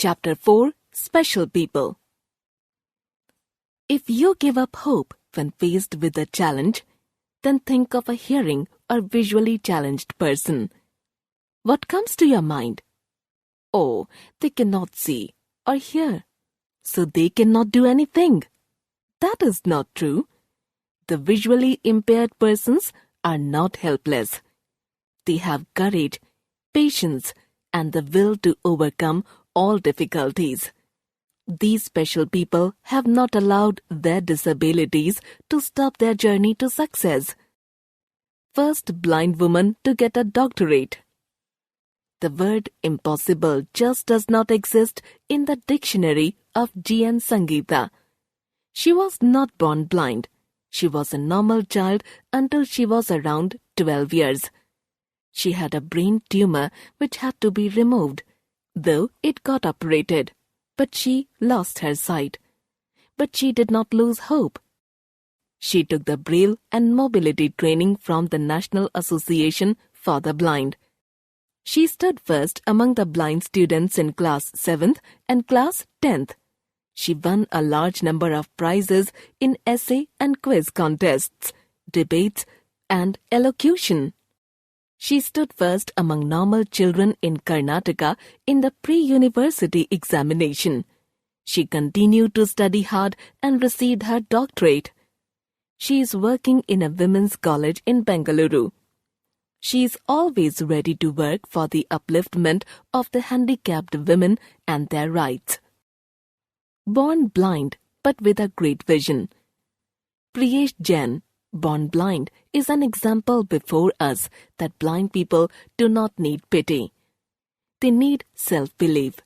Chapter 4, Special People. If you give up hope when faced with a challenge, then think of a hearing or visually challenged person. What comes to your mind? Oh, they cannot see or hear, so they cannot do anything. That is not true. The visually impaired persons are not helpless. They have courage, patience, and the will to overcome all difficulties. These special people have not allowed their disabilities to stop their journey to success. First blind woman to get a doctorate. The word impossible just does not exist in the dictionary of G.N. Sangeeta. She was not born blind. She was a normal child until she was around 12 years. She had a brain tumor which had to be removed, though it got operated, but she lost her sight. But she did not lose hope. She took the Braille and mobility training from the National Association for the Blind. She stood first among the blind students in class 7th and class 10th. She won a large number of prizes in essay and quiz contests, debates, and elocution. She stood first among normal children in Karnataka in the pre-university examination. She continued to study hard and received her doctorate. She is working in a women's college in Bengaluru. She is always ready to work for the upliftment of the handicapped women and their rights. Born blind but with a great vision. Priyesh Jain, born blind, is an example before us that blind people do not need pity. They need self-belief.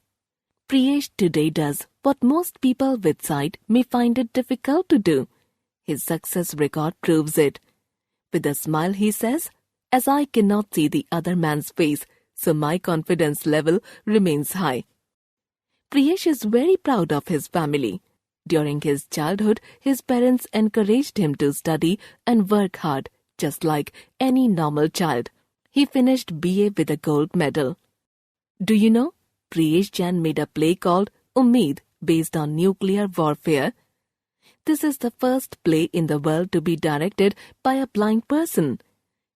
Priyesh today does what most people with sight may find it difficult to do. His success record proves it. With a smile he says, "As I cannot see the other man's face, so my confidence level remains high." Priyesh is very proud of his family. During his childhood, his parents encouraged him to study and work hard, just like any normal child. He finished BA with a gold medal. Do you know, Priyesh Jain made a play called Ummeed based on nuclear warfare. This is the first play in the world to be directed by a blind person.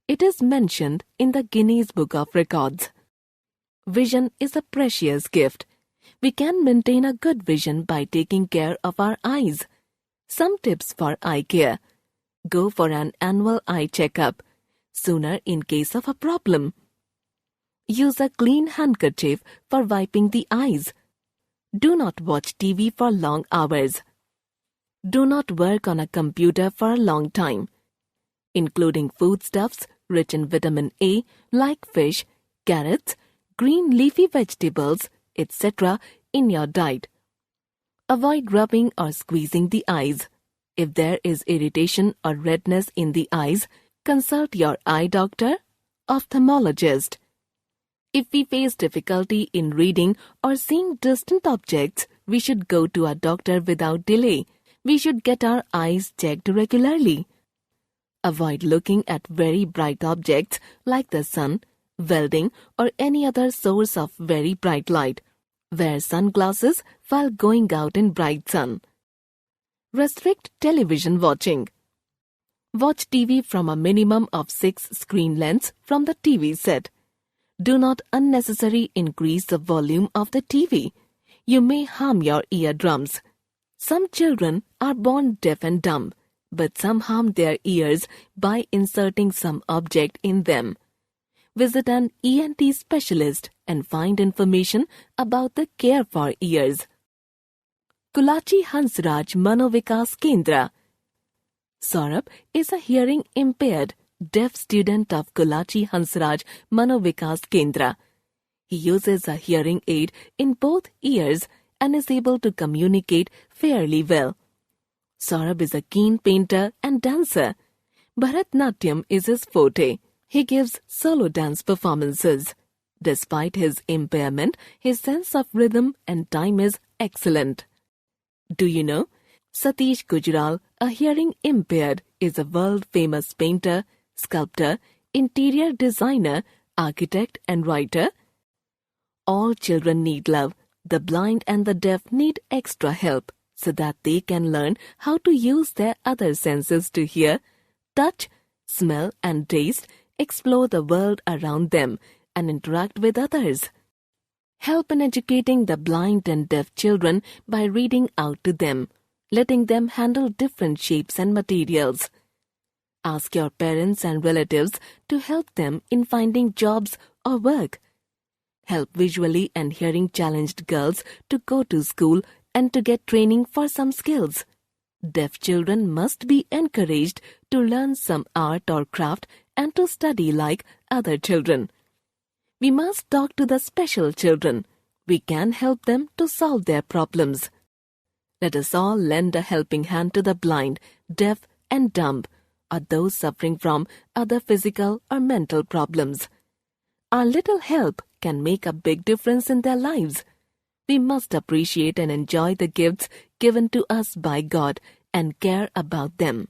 It is mentioned in the Guinness Book of Records. Vision is a precious gift. We can maintain a good vision by taking care of our eyes. Some tips for eye care. Go for an annual eye checkup, sooner in case of a problem. Use a clean handkerchief for wiping the eyes. Do not watch TV for long hours. Do not work on a computer for a long time, including foodstuffs rich in vitamin A like fish, carrots, green leafy vegetables, etc. in your diet. Avoid rubbing or squeezing the eyes. If there is irritation or redness in the eyes, consult your eye doctor, ophthalmologist. If we face difficulty in reading or seeing distant objects, we should go to a doctor without delay. We should get our eyes checked regularly. Avoid looking at very bright objects like the sun, welding, or any other source of very bright light. Wear sunglasses while going out in bright sun. Restrict television watching. Watch TV from a minimum of 6 screen lengths from the TV set. Do not unnecessarily increase the volume of the TV. You may harm your eardrums. Some children are born deaf and dumb, but some harm their ears by inserting some object in them. Visit an ENT specialist and find information about the care for ears. Kulachi Hansraj Manovikas Kendra. Saurabh is a hearing impaired, deaf student of Kulachi Hansraj Manovikas Kendra. He uses a hearing aid in both ears and is able to communicate fairly well. Saurabh is a keen painter and dancer. Bharatnatyam is his forte. He gives solo dance performances. Despite his impairment, his sense of rhythm and time is excellent. Do you know, Satish Gujral, a hearing impaired, is a world-famous painter, sculptor, interior designer, architect and writer? All children need love, The blind and the deaf need extra help so that they can learn how to use their other senses to hear, touch, smell and taste, explore the world around them, and interact with others. Help in educating the blind and deaf children by reading out to them, letting them handle different shapes and materials. Ask your parents and relatives to help them in finding jobs or work. Help visually and hearing challenged girls to go to school and to get training for some skills. Deaf children must be encouraged to learn some art or craft and to study like other children. We must talk to the special children. We can help them to solve their problems. Let us all lend a helping hand to the blind, deaf and dumb, or those suffering from other physical or mental problems. Our little help can make a big difference in their lives. We must appreciate and enjoy the gifts given to us by God and care about them.